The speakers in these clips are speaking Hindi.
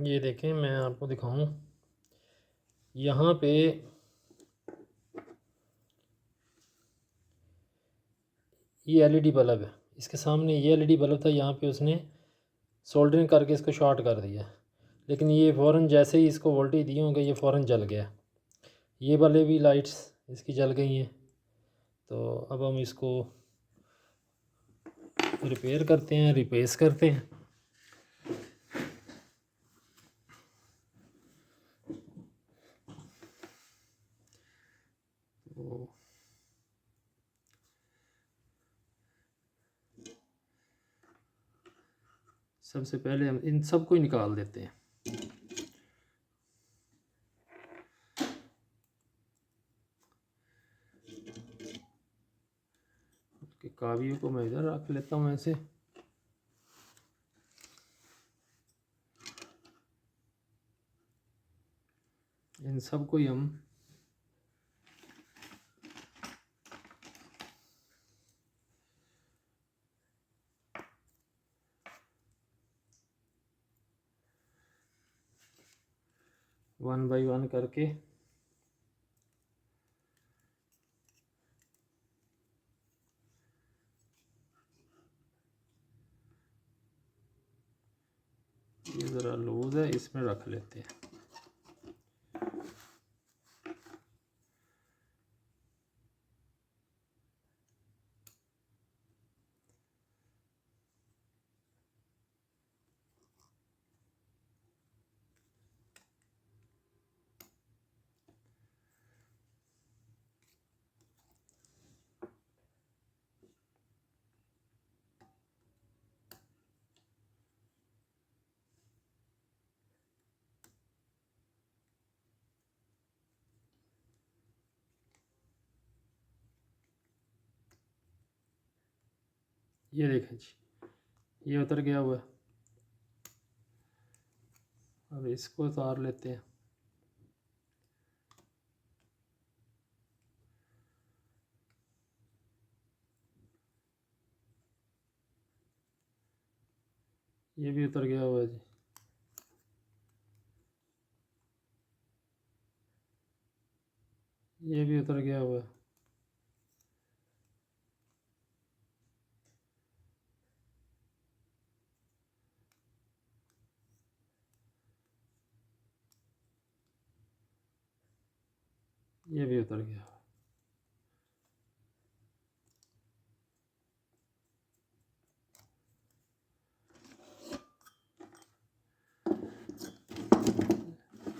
ये देखें, मैं आपको दिखाऊं, यहाँ पे ये एलईडी बल्ब है, इसके सामने ये एलईडी बल्ब था, यहाँ पे उसने सोल्डरिंग करके इसको शॉर्ट कर दिया। लेकिन ये फ़ौरन जैसे ही इसको वोल्टेज दिए होंगे ये फ़ौरन जल गया। ये वाले भी लाइट्स इसकी जल गई हैं। तो अब हम इसको रिपेयर करते हैं, रिप्लेस करते हैं। तो सबसे पहले हम इन सब को ही निकाल देते हैं। कि कावियों को मैं इधर रख लेता हूँ ऐसे। इन सब को ही हम वन बाय वन करके ये ज़रा लूज़ है, इसमें रख लेते हैं। ये देखें जी, ये उतर गया हुआ है। अब इसको उतार लेते हैं। ये भी उतर गया हुआ है जी। ये भी उतर गया हुआ है। ये भी उतर गया।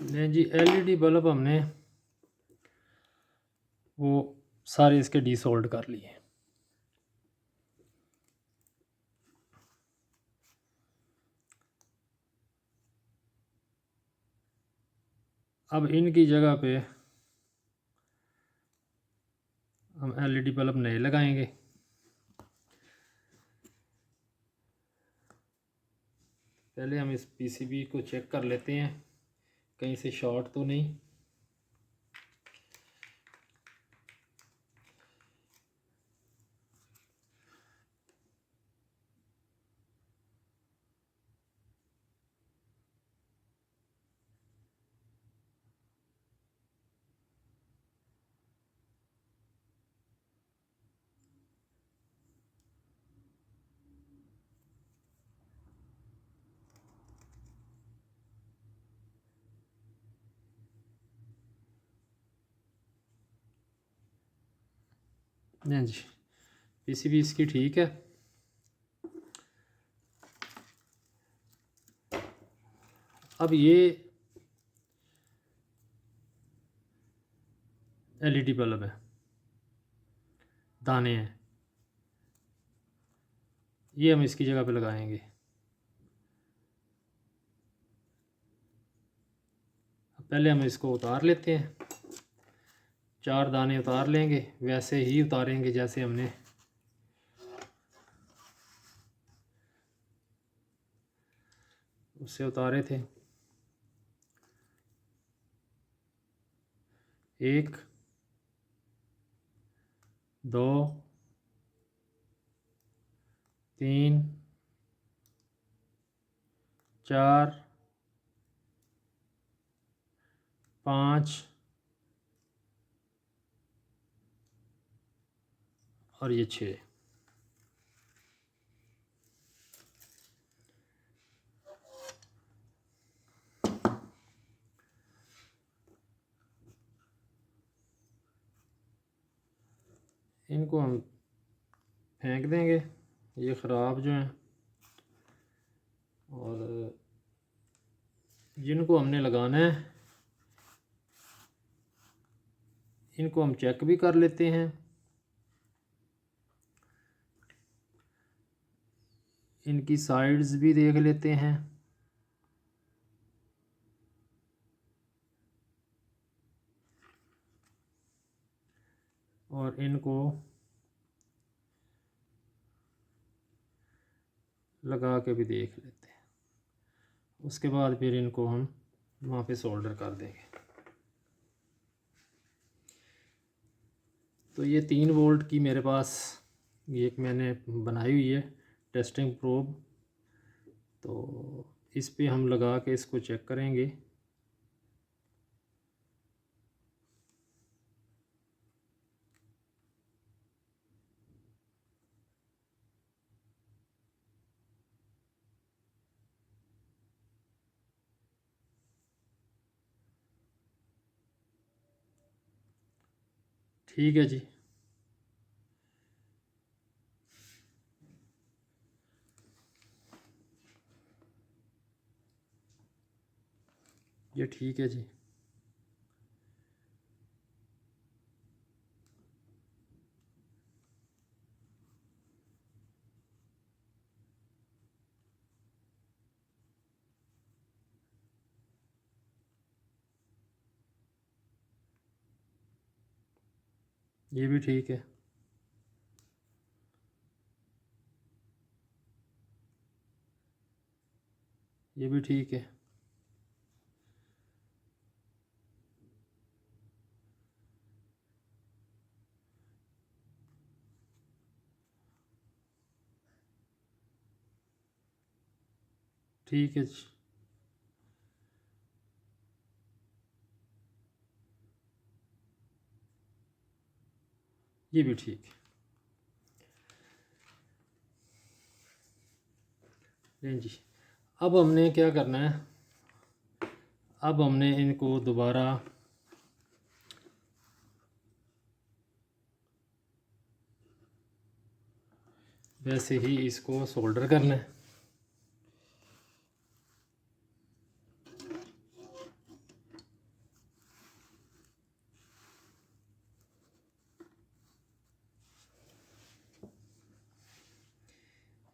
नहीं जी, एलईडी बल्ब हमने वो सारे इसके डीसोल्ड कर लिए। अब इनकी जगह पे हम एलईडी बल्ब नए लगाएंगे। पहले हम इस पीसीबी को चेक कर लेते हैं कहीं से शॉर्ट तो नहीं। नहीं जी, पीसीबी इसकी ठीक है। अब ये एलईडी बल्ब है, दाने हैं, ये हम इसकी जगह पे लगाएंगे। पहले हम इसको उतार लेते हैं। 4 दाने उतार लेंगे, वैसे ही उतारेंगे जैसे हमने उससे उतारे थे। 1 2 3 4 5 और ये 6। इनको हम फेंक देंगे, ये ख़राब जो हैं। और जिनको हमने लगाना है इनको हम चेक भी कर लेते हैं। इनकी साइड्स भी देख लेते हैं। और इनको लगा के भी देख लेते हैं। उसके बाद फिर इनको हम वहाँ पे सोल्डर कर देंगे। तो ये 3 वोल्ट की मेरे पास ये एक मैंने बनाई हुई है टेस्टिंग प्रोब। तो इस पे हम लगा के इसको चेक करेंगे। ठीक है जी। ये ठीक है जी। ये भी ठीक है। ये भी ठीक है। ठीक है जी। ये भी ठीक है। नहीं जी। अब हमने क्या करना है, अब हमने इनको दोबारा वैसे ही इसको सोल्डर करना है।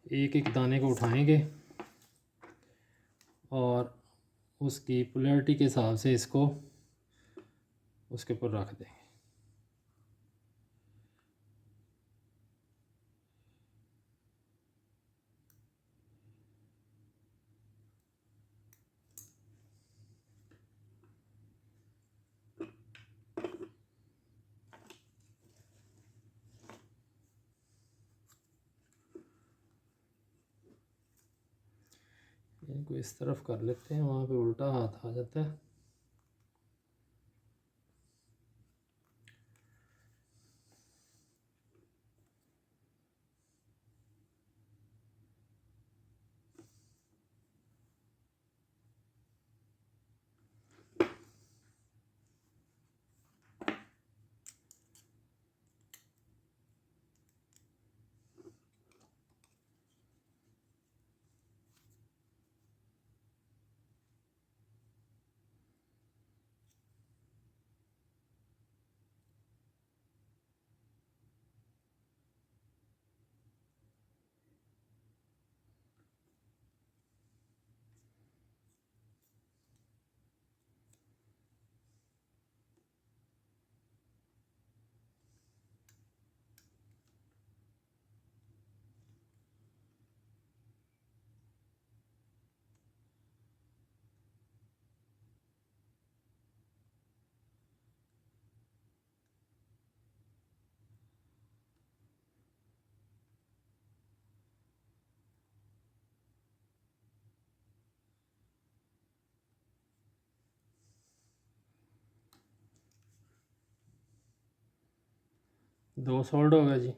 एक एक दाने को उठाएंगे और उसकी पोलैरिटी के हिसाब से इसको उसके ऊपर रख देंगे। इनको इस तरफ कर लेते हैं, वहाँ पे उल्टा हाथ आ जाता है। 2 सोल्ड हो गया जी।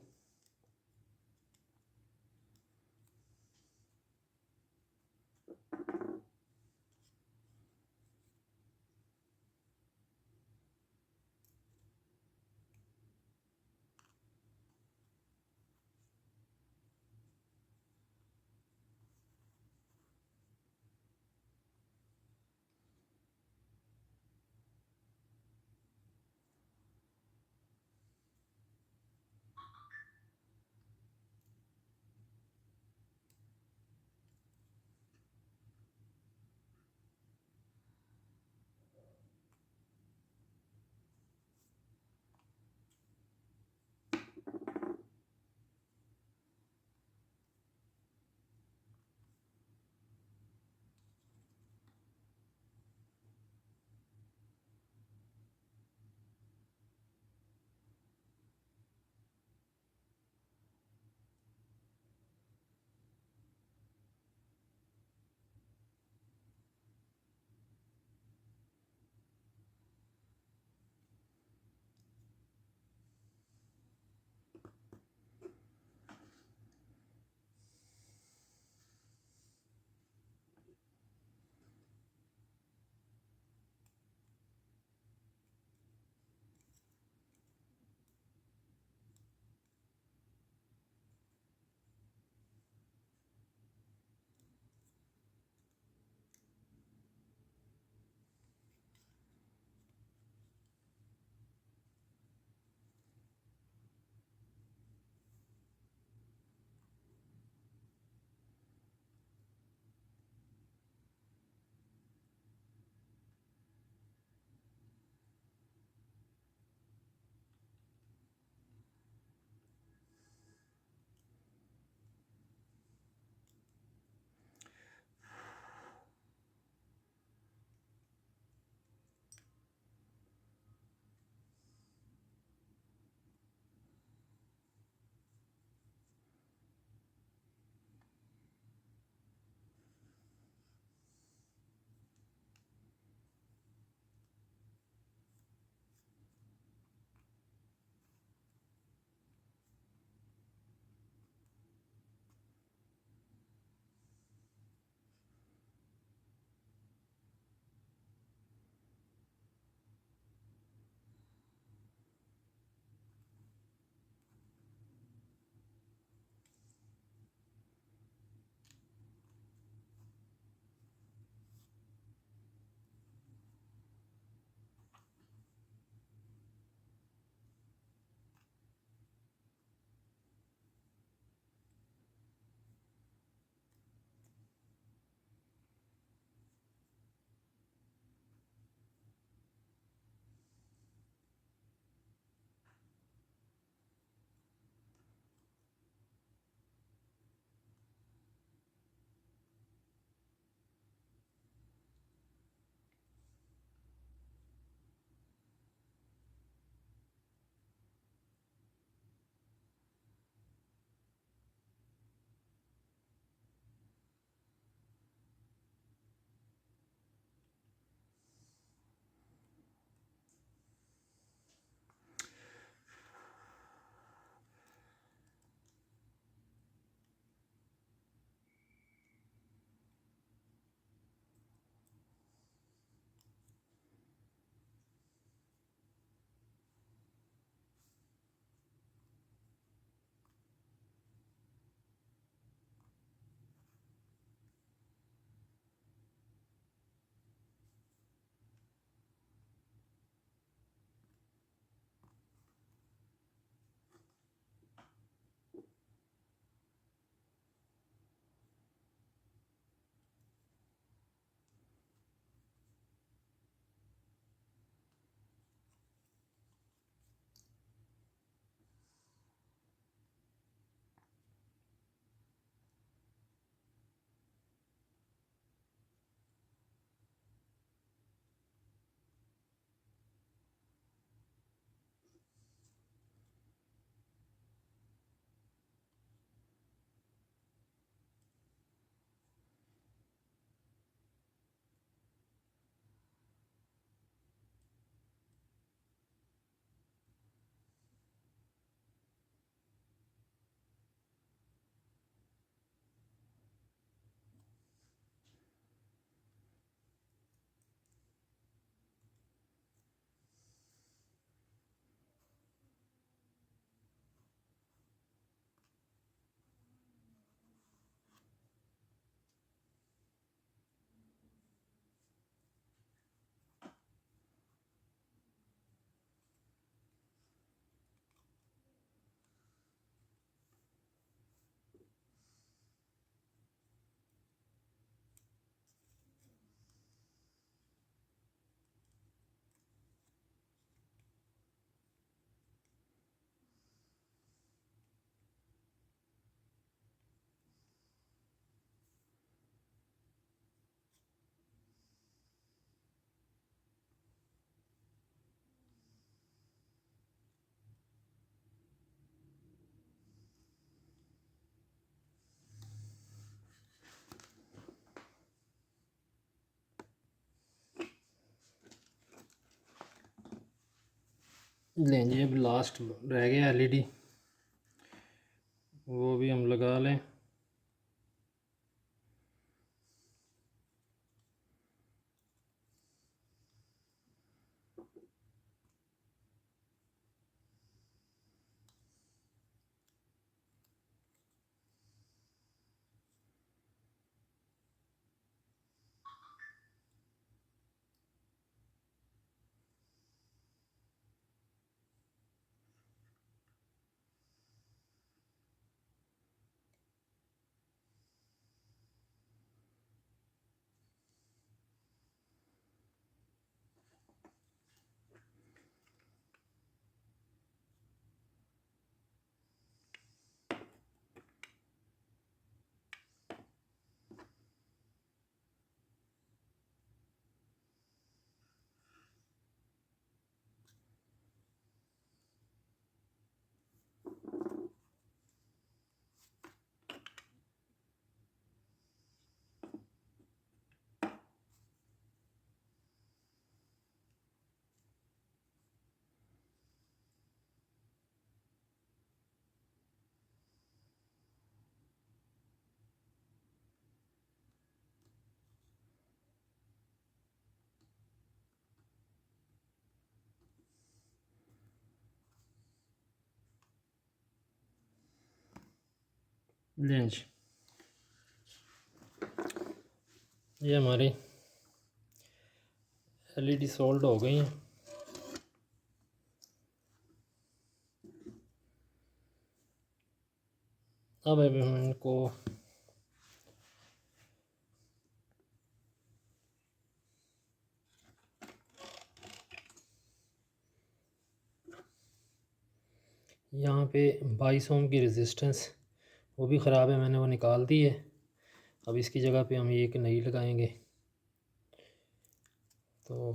लें जी, अब लास्ट रह गया एलईडी, वो भी हम लगा लें। लें जी, ये हमारी एलईडी सोल्ड हो गई हैं। अब हम इनको यहाँ पे 22 ओम की रेजिस्टेंस वो भी ख़राब है, मैंने वो निकाल दी है। अब इसकी जगह पे हम ये एक नई लगाएंगे। तो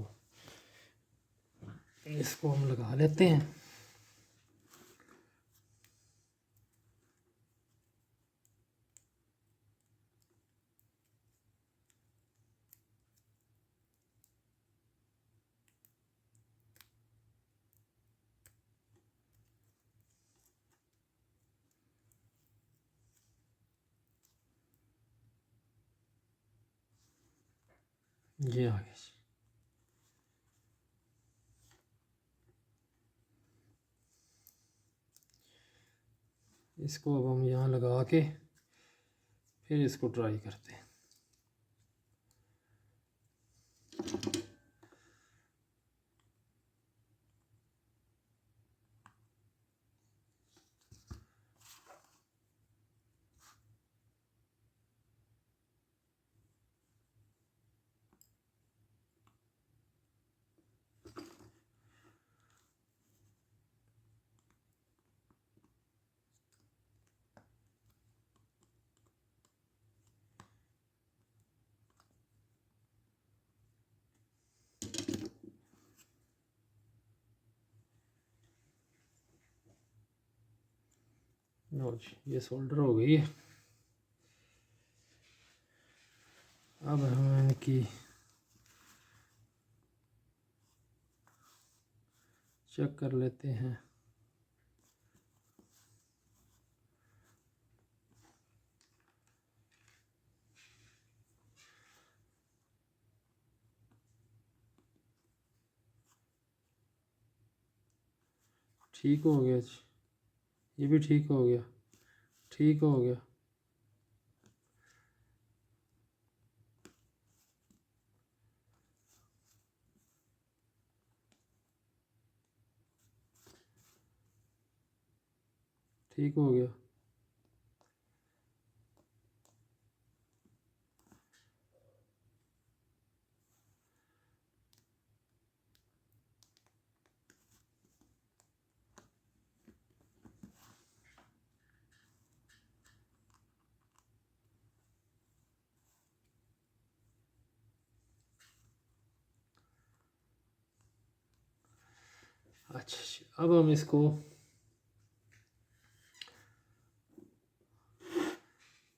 इसको हम लगा लेते हैं। ये आ गया। इसको अब हम यहाँ लगा के फिर इसको ट्राई करते हैं। लो जी, ये सोल्डर हो गई है। अब हम इनकी चेक कर लेते हैं। ठीक हो गया जी, ये भी ठीक हो गया, ठीक हो गया। ठीक हो गया। अच्छा, अब हम इसको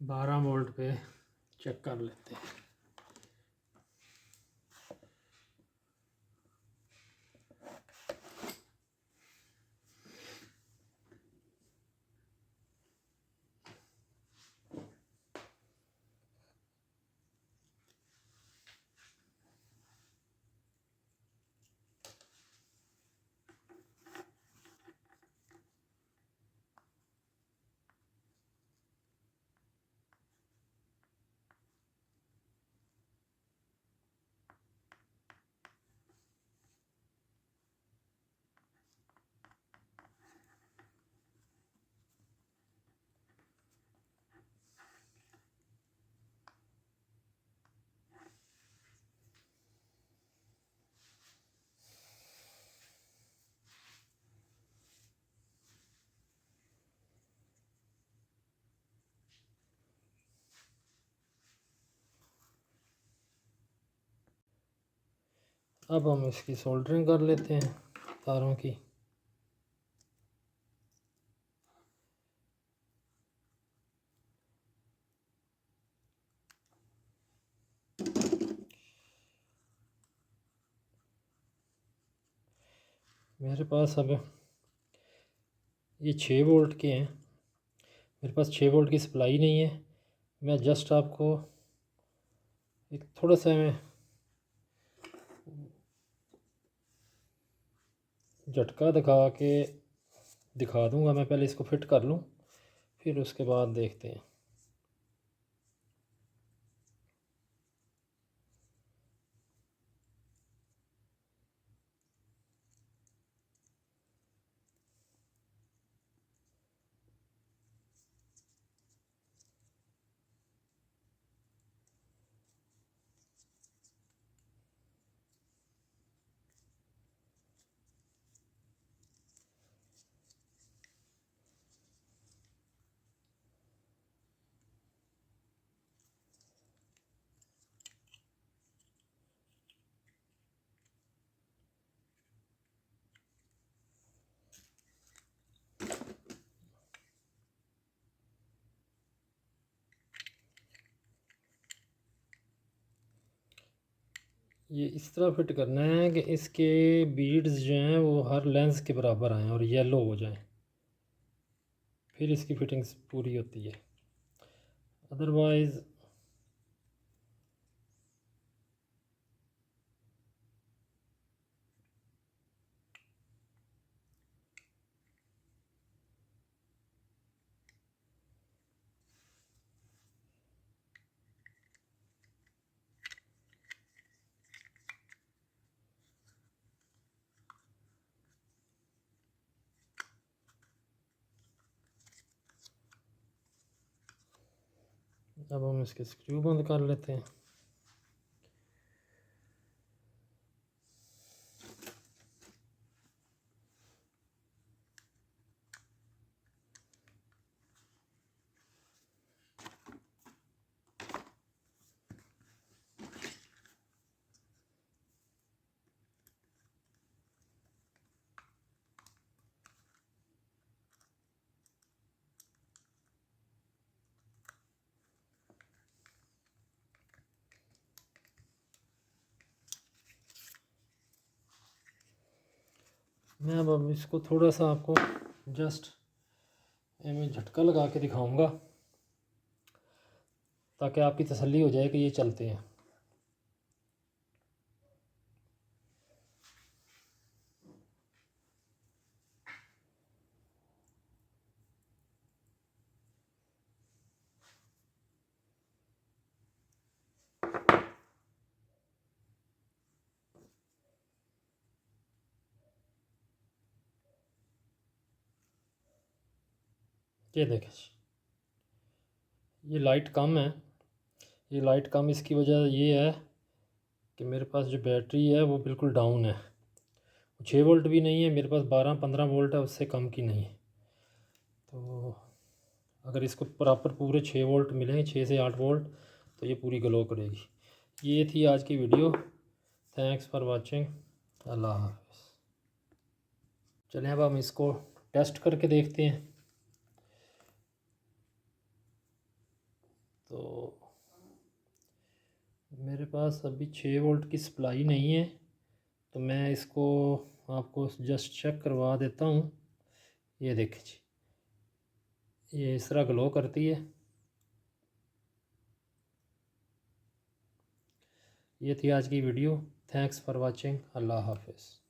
12 वोल्ट पे चेक कर लेते हैं। अब हम इसकी सोल्डरिंग कर लेते हैं तारों की। मेरे पास अब ये 6 वोल्ट के हैं, मेरे पास 6 वोल्ट की सप्लाई नहीं है। मैं जस्ट आपको एक थोड़ा सा मैं झटका दिखा दूंगा। मैं पहले इसको फिट कर लूँ, फिर उसके बाद देखते हैं। ये इस तरह फिट करना है कि इसके बीड्स जो हैं वो हर लेंस के बराबर आएँ और येलो हो जाएं, फिर इसकी फिटिंग्स पूरी होती है। अदरवाइज़ अब हम इसके स्क्रू बंद कर लेते हैं। मैं अब इसको थोड़ा सा आपको जस्ट मैं झटका लगा के दिखाऊंगा ताकि आपकी तसल्ली हो जाए कि ये चलते हैं। ये देखें, ये लाइट कम है। ये लाइट कम इसकी वजह ये है कि मेरे पास जो बैटरी है वो बिल्कुल डाउन है। 6 वोल्ट भी नहीं है मेरे पास, 12-15 वोल्ट है, उससे कम की नहीं है। तो अगर इसको प्रॉपर पूरे 6 वोल्ट मिलेंगे, 6 से 8 वोल्ट, तो ये पूरी ग्लो करेगी। ये थी आज की video. Thanks for watching. Allah हाफ़िज़। चलें अब हम इसको टेस्ट करके देखते हैं। तो मेरे पास अभी 6 वोल्ट की सप्लाई नहीं है, तो मैं इसको आपको जस्ट चेक करवा देता हूँ। ये देखिए जी, ये इस तरह ग्लो करती है। ये थी आज की video. Thanks for watching. Allah हाफ़िज़।